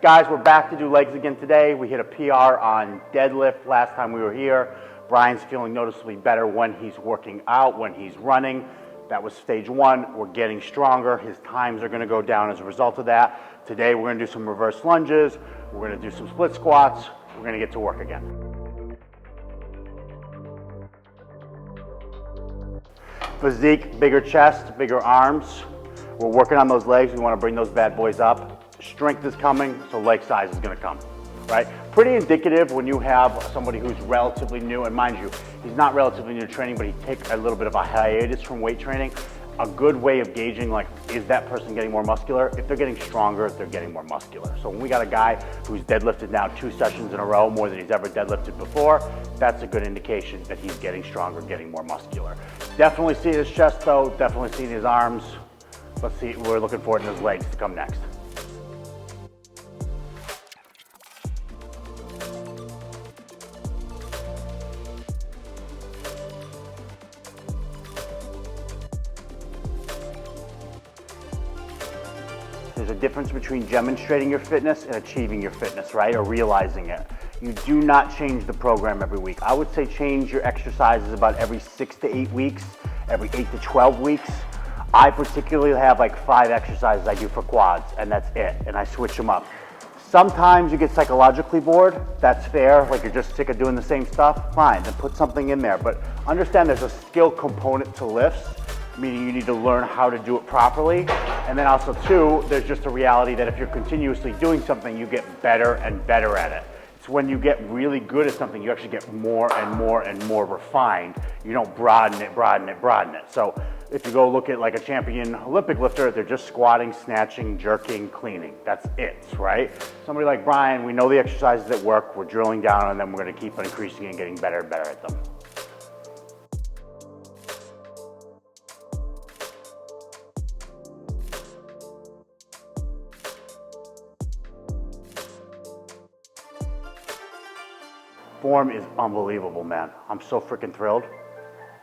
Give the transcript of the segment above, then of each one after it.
Guys, we're back to do legs again today. We hit a PR on deadlift last time we were here. Brian's feeling noticeably better when he's working out, when he's running. That was stage one. We're getting stronger. His times are going to go down as a result of that. Today we're going to do some reverse lunges. We're going to do some split squats. We're going to get to work again. Physique, bigger chest, bigger arms. We're working on those legs. We want to bring those bad boys up. Strength is coming, so leg size is going to come, right? Pretty indicative when you have somebody who's relatively new, and mind you, he's not relatively new to training, but he takes a little bit of a hiatus from weight training. A good way of gauging, like, is that person getting more muscular? If they're getting stronger, they're getting more muscular. So when we got a guy who's deadlifted now 2 sessions in a row, more than he's ever deadlifted before, that's a good indication that he's getting stronger, getting more muscular. Definitely see his chest though, definitely see his arms. Let's see, we're looking forward to his legs to come next. There's a difference between demonstrating your fitness and achieving your fitness, right? Or realizing it. You do not change the program every week. I would say change your exercises about every 6 to 8 weeks, every 8 to 12 weeks. I particularly have like 5 exercises I do for quads, and that's it, and I switch them up. Sometimes you get psychologically bored, that's fair, like you're just sick of doing the same stuff, fine, then put something in there. But understand there's a skill component to lifts, meaning you need to learn how to do it properly. And then also too, there's just a reality that if you're continuously doing something, you get better and better at it. It's when you get really good at something, you actually get more and more and more refined. You don't broaden it, broaden it, broaden it. So if you go look at like a champion Olympic lifter, they're just squatting, snatching, jerking, cleaning. That's it, right? Somebody like Brian, we know the exercises that work, we're drilling down on them, we're gonna keep on increasing and getting better and better at them. Form is unbelievable, man. I'm so freaking thrilled.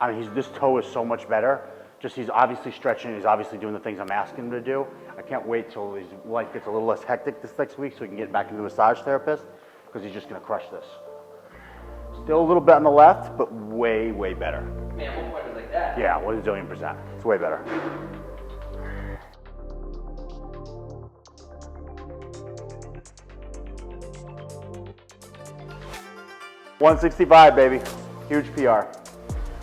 I mean, this toe is so much better. Just he's obviously stretching, he's obviously doing the things I'm asking him to do. I can't wait till his life gets a little less hectic this next week so we can get back into the massage therapist, because he's just gonna crush this. Still a little bit on the left, but way, way better. Man, one point was like that. Yeah, 1 zillion %. It's way better. $165, baby. Huge PR.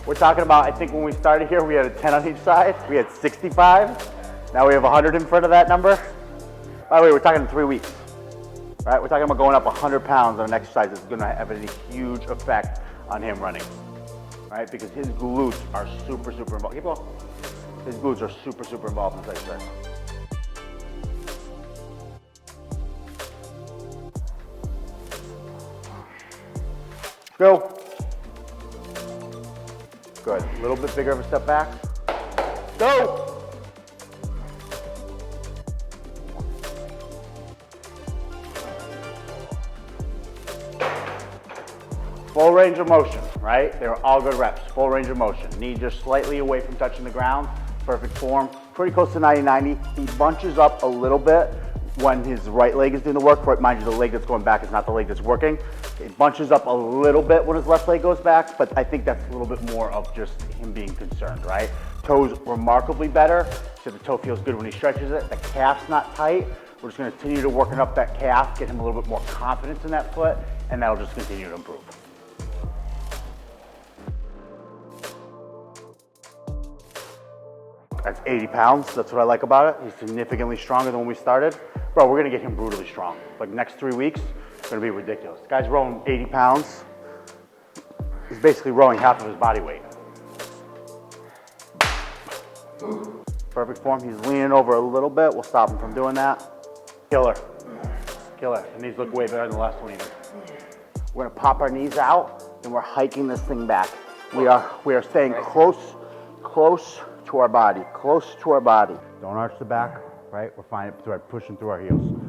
We're talking about, I think when we started here, we had a 10 on each side. We had 65. Now we have 100 in front of that number. By the way, we're talking in 3 weeks, right? We're talking about going up 100 pounds on an exercise that's gonna have a huge effect on him running, right? Because his glutes are super, super involved. Keep going. His glutes are super, super involved in this exercise. Go. Good. A little bit bigger of a step back. Go. Full range of motion, right? They're all good reps. Full range of motion. Knee just slightly away from touching the ground. Perfect form. Pretty close to 90-90. He bunches up a little bit when his right leg is doing the work. Right, mind you, the leg that's going back is not the leg that's working. It bunches up a little bit when his left leg goes back, but I think that's a little bit more of just him being concerned, right? Toes remarkably better. So the toe feels good when he stretches it. The calf's not tight. We're just gonna continue to working up that calf, get him a little bit more confidence in that foot, and that'll just continue to improve. That's 80 pounds. That's what I like about it. He's significantly stronger than when we started. Bro, we're gonna get him brutally strong. Like next 3 weeks, it's gonna be ridiculous. The guy's rowing 80 pounds. He's basically rowing half of his body weight. Perfect form. He's leaning over a little bit. We'll stop him from doing that. Killer. Killer. The knees look way better than the last one even. We're gonna pop our knees out and we're hiking this thing back. We are staying close to our body, close to our body. Don't arch the back, right? We're fine, pushing through our heels.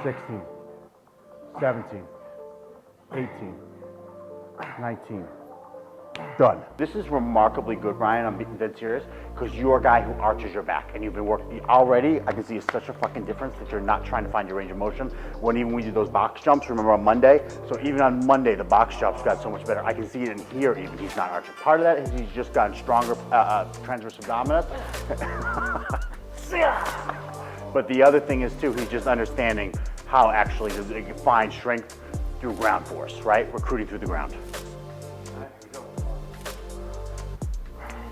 16, 17, 18, 19, Done. This is remarkably good, Ryan, I'm being dead serious, because you're a guy who arches your back, and you've been working already. I can see it's such a fucking difference that you're not trying to find your range of motion. When even we do those box jumps, remember on Monday? So even on Monday, the box jumps got so much better. I can see it in here even, he's not arching. Part of that is he's just gotten stronger transverse abdominis. But the other thing is too, he's just understanding how actually to find strength through ground force, right? Recruiting through the ground.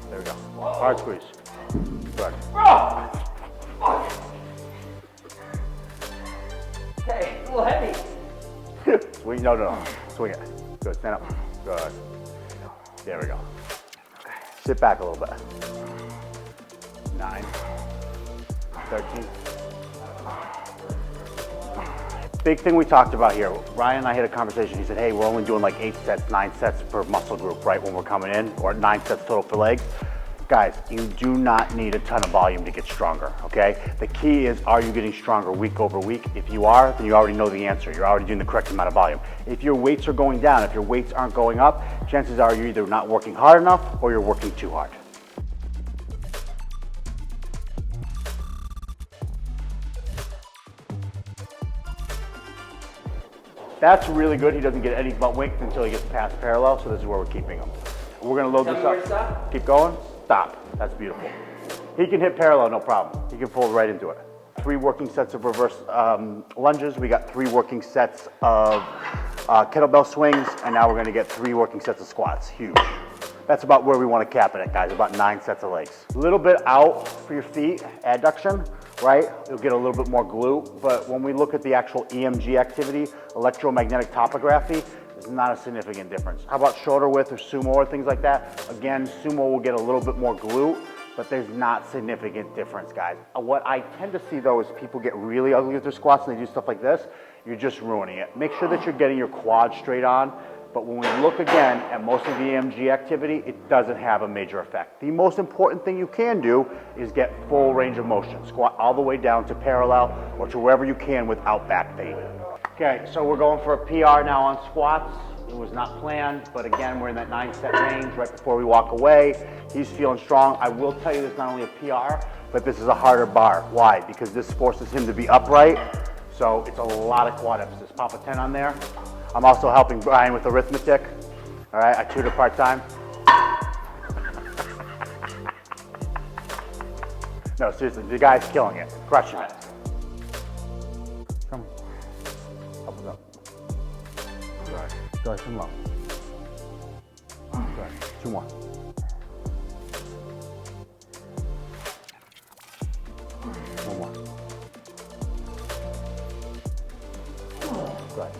There we go. Hard squeeze. Good. Okay, a little heavy. Swing, no. Swing it. Good, stand up. Good. There we go. Sit back a little bit. 9, 13. Big thing we talked about here, Ryan and I had a conversation. He said, hey, we're only doing like 8 sets, 9 sets per muscle group, right, when we're coming in, or 9 sets total for legs. Guys, you do not need a ton of volume to get stronger, okay? The key is, are you getting stronger week over week? If you are, then you already know the answer. You're already doing the correct amount of volume. If your weights are going down, if your weights aren't going up, chances are you're either not working hard enough or you're working too hard. That's really good. He doesn't get any butt weight until he gets past parallel, so this is where we're keeping him. We're gonna load this up. Keep going. Stop. That's beautiful. He can hit parallel, no problem. He can fold right into it. 3 working sets of reverse lunges. We got 3 working sets of kettlebell swings, and now we're gonna get 3 working sets of squats. Huge. That's about where we wanna cap it at, guys, about 9 sets of legs. A little bit out for your feet, adduction, right? You'll get a little bit more glute, but when we look at the actual EMG activity, electromagnetic topography, there's not a significant difference. How about shoulder width or sumo or things like that? Again, sumo will get a little bit more glute, but there's not significant difference, guys. What I tend to see though is people get really ugly with their squats and they do stuff like this, you're just ruining it. Make sure that you're getting your quads straight on, but when we look again at most of the EMG activity, it doesn't have a major effect. The most important thing you can do is get full range of motion. Squat all the way down to parallel or to wherever you can without back pain. Okay, so we're going for a PR now on squats. It was not planned, but again, we're in that 9 set range right before we walk away. He's feeling strong. I will tell you this is not only a PR, but this is a harder bar. Why? Because this forces him to be upright, so it's a lot of quad emphasis. Pop a 10 on there. I'm also helping Brian with arithmetic. All right, I tutor part-time. No, seriously, the guy's killing it, crushing it. Come on, up and up. Good, good, and low. Good, 2 more. One more. Good.